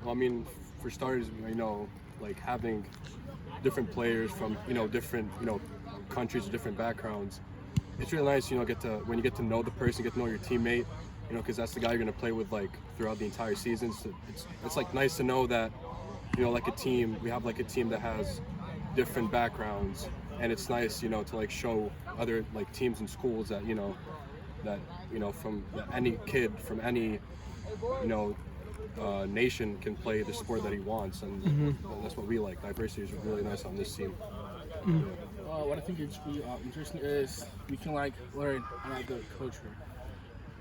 Well, I mean, for starters, like having different players from different countries or different backgrounds. It's really nice, when you get to know the person, get to know your teammate, because that's the guy you're gonna play with like throughout the entire season. So it's like nice to know that like a team, we have like a team that has different backgrounds, and it's nice to like show other like teams and schools that from any kid from any nation can play the sport that he wants, and that's what we like. Diversity is really nice on this team. What I think is really interesting is we can like learn about the culture,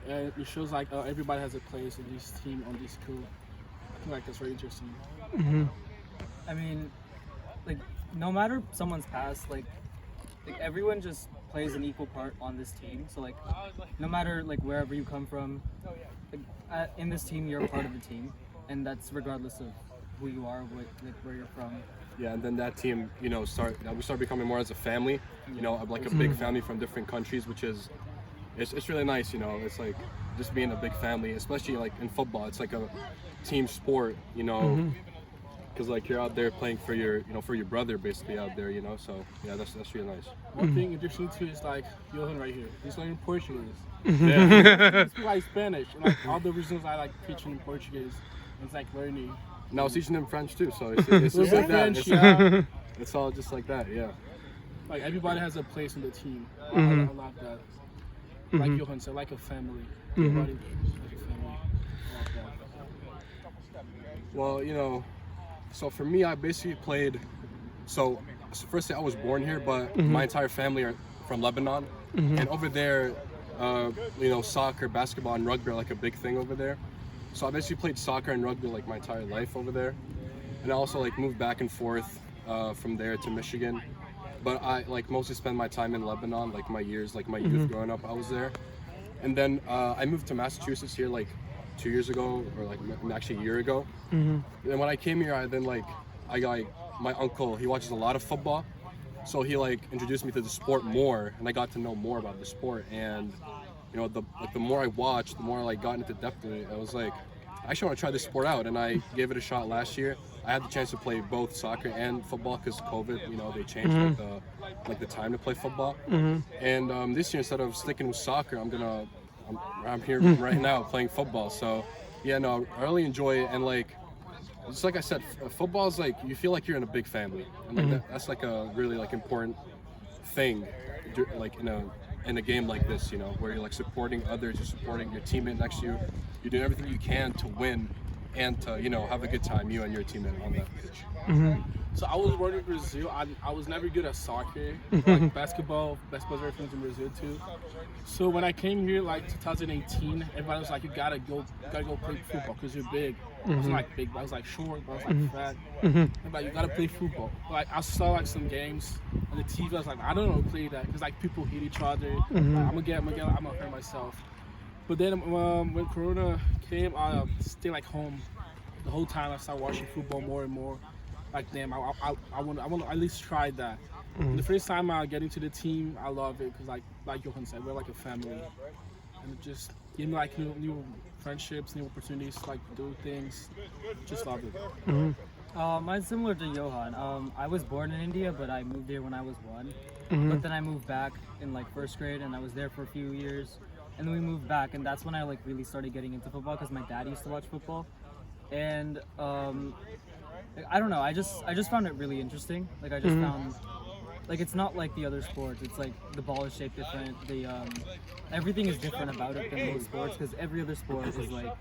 and it shows like everybody has a place in this team on this school. I think like that's very interesting. I mean, like no matter someone's past, like everyone just plays an equal part on this team. So like no matter like wherever you come from, like, in this team you're a part of the team, and that's regardless of who you are, where you're from. Yeah, and then that team, we start becoming more as a family, like a big family from different countries, which is, it's really nice, It's like just being a big family, especially like in football. It's like a team sport, because like you're out there playing for your brother basically out there, So yeah, that's really nice. One thing interesting too is like Johann right here. He's learning Portuguese. Yeah. He speaks like Spanish, and like all the reasons I like teaching him Portuguese, it's like learning. And I was teaching him French too, so it's just like that. It's all just like that, yeah. Like everybody has a place in the team. I love that. Like Johann said, like a family. Everybody like a family. I love that. Well, so for me, I basically played. So firstly, I was born here, but my entire family are from Lebanon, and over there, soccer, basketball, and rugby are like a big thing over there. So I basically played soccer and rugby like my entire life over there, and I also like moved back and forth from there to Michigan. But I like mostly spent my time in Lebanon, like my youth growing up. I was there, and then I moved to Massachusetts here like 2 years ago, or like actually a year ago. And when I came here, I got my uncle. He watches a lot of football, so he like introduced me to the sport more, and I got to know more about the sport. And the more I watched, the more I like got into depth in it. I was like, I actually want to try this sport out, and I gave it a shot last year. I had the chance to play both soccer and football because COVID, they changed like the time to play football. And this year, instead of sticking with soccer, I'm here right now playing football. So yeah, no, I really enjoy it, and like just like I said, football is like you feel like you're in a big family, and like that's like a really like important thing, like in a game like this, where you're like supporting others, you're supporting your teammate next to you, you're doing everything you can to win and to have a good time, you and your teammate on that pitch. So I was born in Brazil. I was never good at soccer, like basketball. Basketball's very famous in Brazil too. So when I came here, like 2018, everybody was like, "You gotta go play football because you're big." I wasn't like big, but I was like short, but I was like fat. Everybody, you gotta play football. Like I saw like some games on the TV. I was like, I don't know how to play that because like people hit each other. Like, I'm gonna hurt myself. But then when Corona came, I stayed like home the whole time. I started watching football more and more. Like damn, I want to at least try that. The first time I get into the team, I love it because like Johann said, we're like a family, and it just gave me like new friendships, new opportunities to like do things. Just love it. Mine's similar to Johann. I was born in India, but I moved here when I was 1. But then I moved back in like first grade, and I was there for a few years, and then we moved back, and that's when I like really started getting into football because my dad used to watch football, and I don't know. I just found it really interesting. Like I just found, like it's not like the other sports. It's like the ball is shaped different. The everything is different about it than most sports because every other sport is like,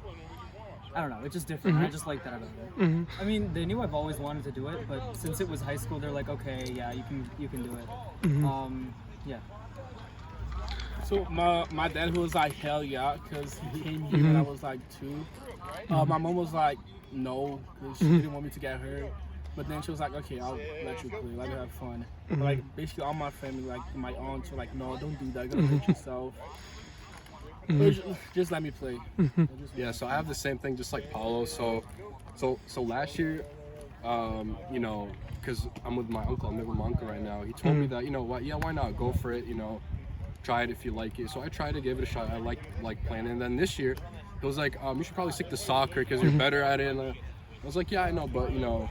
I don't know. It's just different. I just like that about it. I mean, they knew I've always wanted to do it, but since it was high school, they're like, okay, yeah, you can do it. Yeah. So my dad was like, hell yeah, because he came here when I was like 2. My mom was like, no, because she didn't want me to get hurt. But then she was like, okay, I'll let you play, let you have fun. But like basically all my family, like my aunts were like, no, don't do that, you're gonna hurt yourself. But just let me play. Yeah, so I have the same thing just like Paulho. So last year, because I'm with my uncle right now. He told me that, what, yeah, why not, go for it, try it if you like it. So I tried to give it a shot. I like playing it. And then this year, it was like, you should probably stick to soccer because you're better at it. And I was like, yeah, I know, but you know,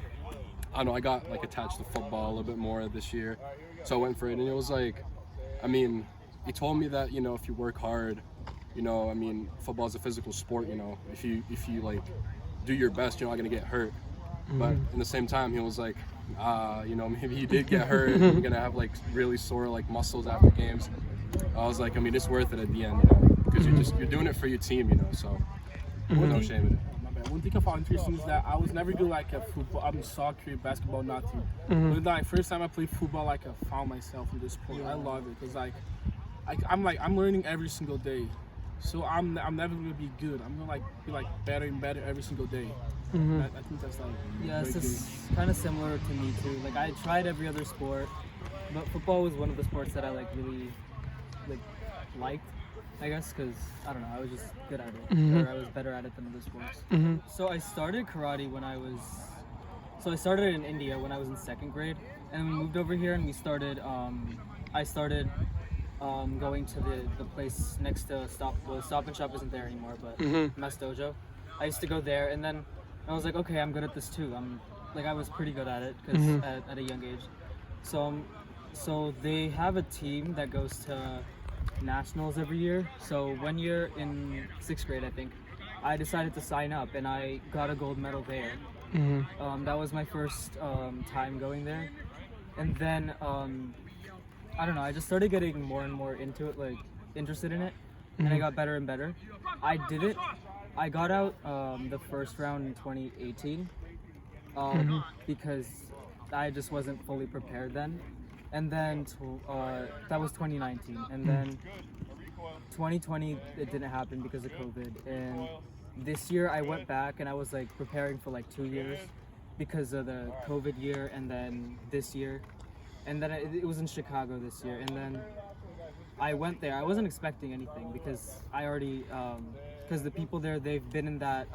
I don't know, I got like attached to football a little bit more this year, so I went for it. And it was like, I mean, he told me that, you know, if you work hard, you know, I mean, football is a physical sport, you know, if you like do your best, you're not gonna get hurt. But in the same time, he was like, you know, maybe you did get hurt, and you're gonna have like really sore like muscles after games. I was like, I mean, it's worth it at the end, you know, because you're doing it for your team, you know, so no shame in it. One thing I found interesting is that I was never good like at football. I mean, soccer, basketball, nothing. But like first time I played football, like I found myself in this sport. I love it because I'm learning every single day. So I'm never gonna be good. I'm gonna be better and better every single day. I think that's like It's kind of similar to me too. Like I tried every other sport, but football was one of the sports that I really liked. I guess because I don't know, I was just good at it, or I was better at it than other sports. So I started karate I started in India when I was in 2nd grade, and we moved over here and we started. I started going to the place next to Stop and Shop isn't there anymore, but Mass Dojo. I used to go there, and then I was like, okay, I'm good at this too. I was pretty good at it because at a young age. So they have a team that goes to nationals every year. So one year in 6th grade, I think, I decided to sign up, and I got a gold medal there. That was my first time going there, and then I don't know, I just started getting more and more into it, like interested in it, and I got better and better. I got out the first round in 2018 because I just wasn't fully prepared then. And then that was 2019, and then 2020 it didn't happen because of COVID. And this year I went back and I was like preparing for like 2 years because of the COVID year, and then this year, and then it was in Chicago this year. And then I went there. I wasn't expecting anything because I already because the people there, they've been in that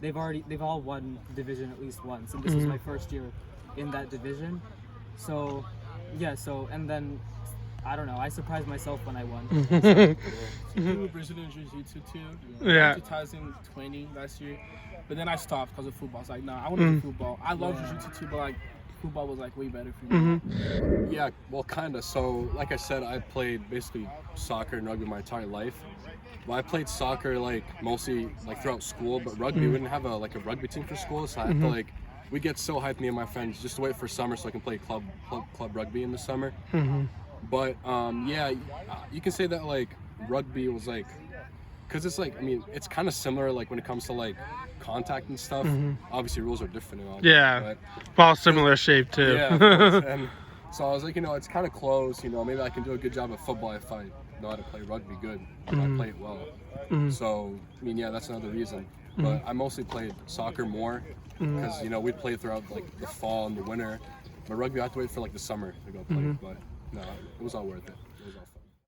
they've all won division at least once, and this was my first year in that division. So yeah, and then I don't know, I surprised myself when I won. You do Brazilian Jiu-Jitsu too. Yeah. 2020 last year, but then I stopped because of football. I was like, nah, I want to do football. I love Jiu-Jitsu too, but like football was like way better for me. Yeah, well, kind of. So, like I said, I played basically soccer and rugby my entire life. Well, I played soccer like mostly like throughout school, but rugby we didn't have a rugby team for school, so I had to we get so hyped, me and my friends, just to wait for summer so I can play club rugby in the summer. But yeah, you can say that like rugby was like, cause it's like, I mean, it's kind of similar like when it comes to like contact and stuff. Obviously rules are different and all Yeah, that, ball similar shape too. yeah, of course. And so I was like, you know, it's kind of close. You know, maybe I can do a good job at football if I know how to play rugby good. If I play it well. So I mean, yeah, that's another reason. But I mostly played soccer more because you know we'd play throughout like the fall and the winter. But rugby, I had to wait for like the summer to go play. But no, it was all worth it. It was all fun.